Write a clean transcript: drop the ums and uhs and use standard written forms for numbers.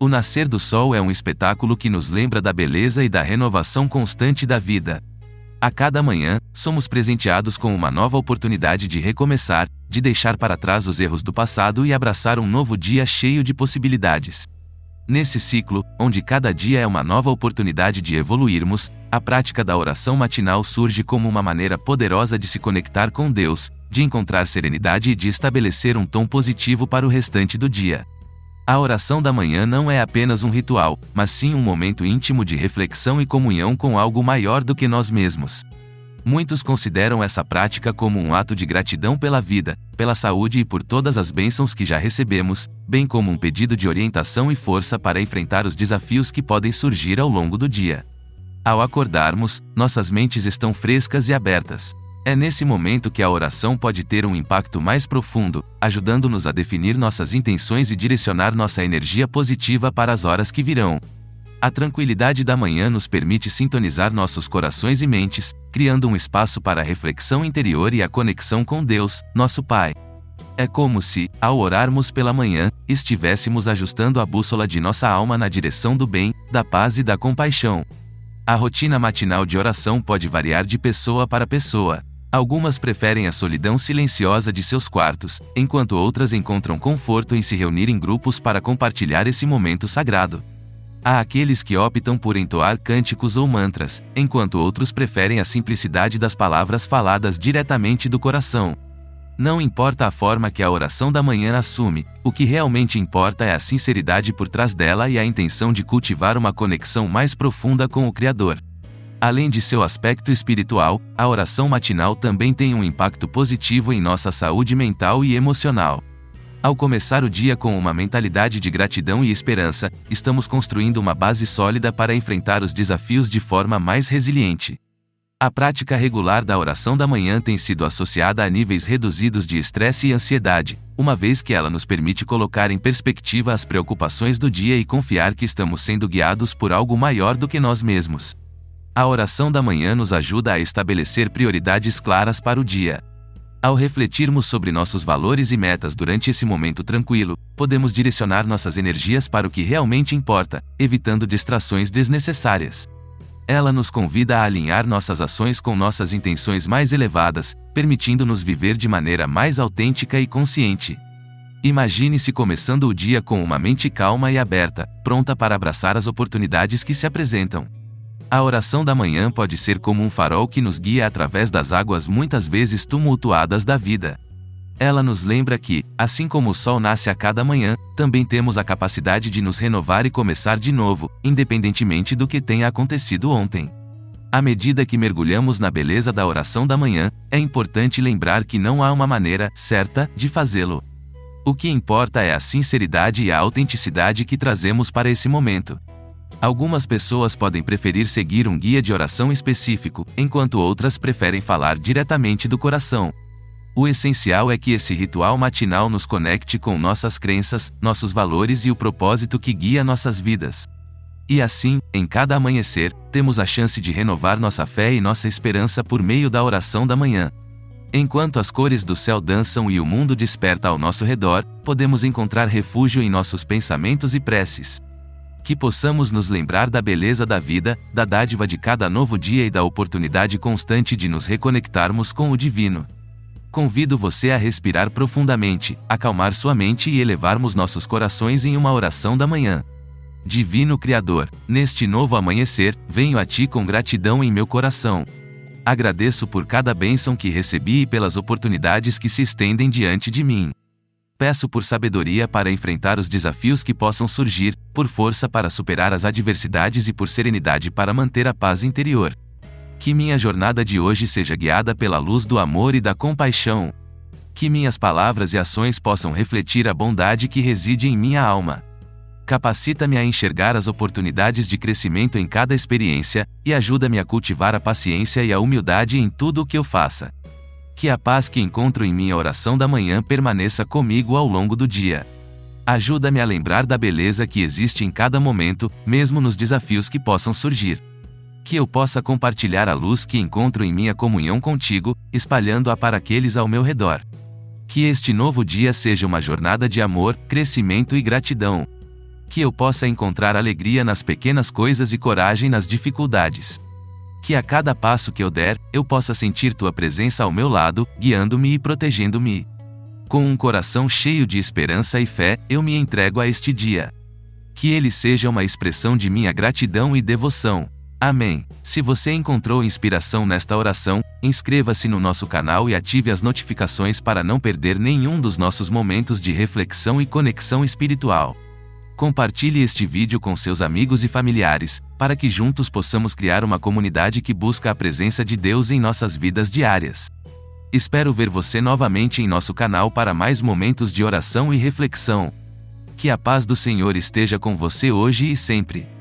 O nascer do sol é um espetáculo que nos lembra da beleza e da renovação constante da vida. A cada manhã, somos presenteados com uma nova oportunidade de recomeçar, de deixar para trás os erros do passado e abraçar um novo dia cheio de possibilidades. Nesse ciclo, onde cada dia é uma nova oportunidade de evoluirmos, a prática da oração matinal surge como uma maneira poderosa de se conectar com Deus, de encontrar serenidade e de estabelecer um tom positivo para o restante do dia. A oração da manhã não é apenas um ritual, mas sim um momento íntimo de reflexão e comunhão com algo maior do que nós mesmos. Muitos consideram essa prática como um ato de gratidão pela vida, pela saúde e por todas as bênçãos que já recebemos, bem como um pedido de orientação e força para enfrentar os desafios que podem surgir ao longo do dia. Ao acordarmos, nossas mentes estão frescas e abertas. É nesse momento que a oração pode ter um impacto mais profundo, ajudando-nos a definir nossas intenções e direcionar nossa energia positiva para as horas que virão. A tranquilidade da manhã nos permite sintonizar nossos corações e mentes, criando um espaço para a reflexão interior e a conexão com Deus, nosso Pai. É como se, ao orarmos pela manhã, estivéssemos ajustando a bússola de nossa alma na direção do bem, da paz e da compaixão. A rotina matinal de oração pode variar de pessoa para pessoa. Algumas preferem a solidão silenciosa de seus quartos, enquanto outras encontram conforto em se reunir em grupos para compartilhar esse momento sagrado. Há aqueles que optam por entoar cânticos ou mantras, enquanto outros preferem a simplicidade das palavras faladas diretamente do coração. Não importa a forma que a oração da manhã assume, o que realmente importa é a sinceridade por trás dela e a intenção de cultivar uma conexão mais profunda com o Criador. Além de seu aspecto espiritual, a oração matinal também tem um impacto positivo em nossa saúde mental e emocional. Ao começar o dia com uma mentalidade de gratidão e esperança, estamos construindo uma base sólida para enfrentar os desafios de forma mais resiliente. A prática regular da oração da manhã tem sido associada a níveis reduzidos de estresse e ansiedade, uma vez que ela nos permite colocar em perspectiva as preocupações do dia e confiar que estamos sendo guiados por algo maior do que nós mesmos. A oração da manhã nos ajuda a estabelecer prioridades claras para o dia. Ao refletirmos sobre nossos valores e metas durante esse momento tranquilo, podemos direcionar nossas energias para o que realmente importa, evitando distrações desnecessárias. Ela nos convida a alinhar nossas ações com nossas intenções mais elevadas, permitindo-nos viver de maneira mais autêntica e consciente. Imagine-se começando o dia com uma mente calma e aberta, pronta para abraçar as oportunidades que se apresentam. A oração da manhã pode ser como um farol que nos guia através das águas muitas vezes tumultuadas da vida. Ela nos lembra que, assim como o sol nasce a cada manhã, também temos a capacidade de nos renovar e começar de novo, independentemente do que tenha acontecido ontem. À medida que mergulhamos na beleza da oração da manhã, é importante lembrar que não há uma maneira certa de fazê-lo. O que importa é a sinceridade e a autenticidade que trazemos para esse momento. Algumas pessoas podem preferir seguir um guia de oração específico, enquanto outras preferem falar diretamente do coração. O essencial é que esse ritual matinal nos conecte com nossas crenças, nossos valores e o propósito que guia nossas vidas. E assim, em cada amanhecer, temos a chance de renovar nossa fé e nossa esperança por meio da oração da manhã. Enquanto as cores do céu dançam e o mundo desperta ao nosso redor, podemos encontrar refúgio em nossos pensamentos e preces. Que possamos nos lembrar da beleza da vida, da dádiva de cada novo dia e da oportunidade constante de nos reconectarmos com o divino. Convido você a respirar profundamente, acalmar sua mente e elevarmos nossos corações em uma oração da manhã. Divino Criador, neste novo amanhecer, venho a Ti com gratidão em meu coração. Agradeço por cada bênção que recebi e pelas oportunidades que se estendem diante de mim. Peço por sabedoria para enfrentar os desafios que possam surgir, por força para superar as adversidades e por serenidade para manter a paz interior. Que minha jornada de hoje seja guiada pela luz do amor e da compaixão. Que minhas palavras e ações possam refletir a bondade que reside em minha alma. Capacita-me a enxergar as oportunidades de crescimento em cada experiência, e ajuda-me a cultivar a paciência e a humildade em tudo o que eu faça. Que a paz que encontro em minha oração da manhã permaneça comigo ao longo do dia. Ajuda-me a lembrar da beleza que existe em cada momento, mesmo nos desafios que possam surgir. Que eu possa compartilhar a luz que encontro em minha comunhão contigo, espalhando-a para aqueles ao meu redor. Que este novo dia seja uma jornada de amor, crescimento e gratidão. Que eu possa encontrar alegria nas pequenas coisas e coragem nas dificuldades. Que a cada passo que eu der, eu possa sentir tua presença ao meu lado, guiando-me e protegendo-me. Com um coração cheio de esperança e fé, eu me entrego a este dia. Que ele seja uma expressão de minha gratidão e devoção. Amém. Se você encontrou inspiração nesta oração, inscreva-se no nosso canal e ative as notificações para não perder nenhum dos nossos momentos de reflexão e conexão espiritual. Compartilhe este vídeo com seus amigos e familiares, para que juntos possamos criar uma comunidade que busca a presença de Deus em nossas vidas diárias. Espero ver você novamente em nosso canal para mais momentos de oração e reflexão. Que a paz do Senhor esteja com você hoje e sempre.